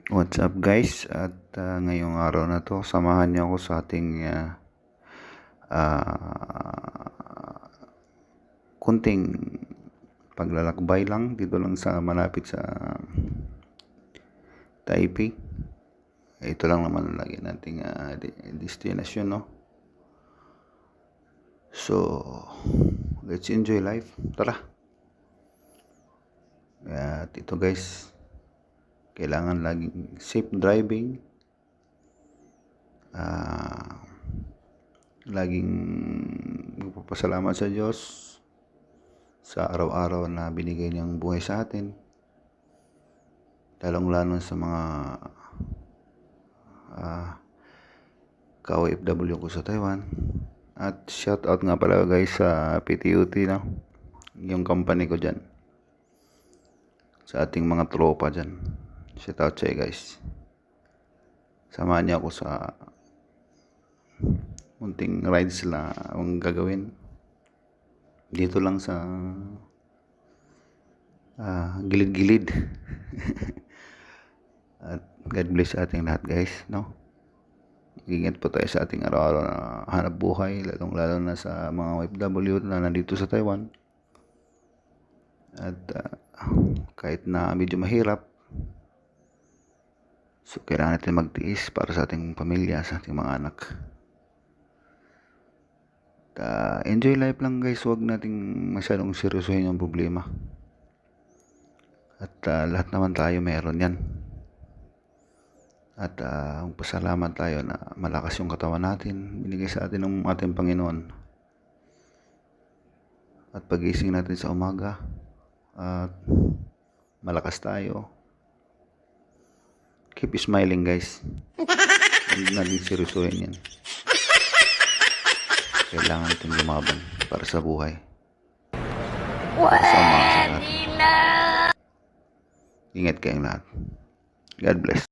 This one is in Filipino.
What's up guys? At ngayong araw na to, samahan niyo ako sa ating kunting paglalakbay lang dito lang sa malapit sa Taipei. Ito lang naman lagi nating destination, no? So, let's enjoy life. Tara. At ito guys, kailangan laging safe driving, laging magpapasalamat sa Diyos sa araw-araw na binigay niyang buhay sa atin, lalong-lalo sa mga ka-OFW ko sa Taiwan. At shout out nga pala guys sa PTUT, no? Yung company ko dyan, sa ating mga tropa dyan. Shout out sa'yo guys. Samahan niyo ako sa munting rides lang ang gagawin dito lang sa gilid-gilid. At God bless sa ating lahat guys, no? Ingat po tayo sa ating araw-araw na hanap buhay, lalong-lalo na sa mga OFW na nandito sa Taiwan. At kahit na medyo mahirap, so kailangan natin magtiis para sa ating pamilya, sa ating mga anak. Enjoy life lang guys, huwag nating masyadong seryosohin yung problema. At lahat naman tayo meron yan. At pasalamat tayo na malakas yung katawan natin, binigay sa atin ng ating Panginoon. At pagising natin sa umaga, at malakas tayo. Keep smiling guys. Hindi natin seryosohin yan. Kailangan natin lumaban para sa buhay. Kasama sa lahat. Ingat kayong lahat. God bless.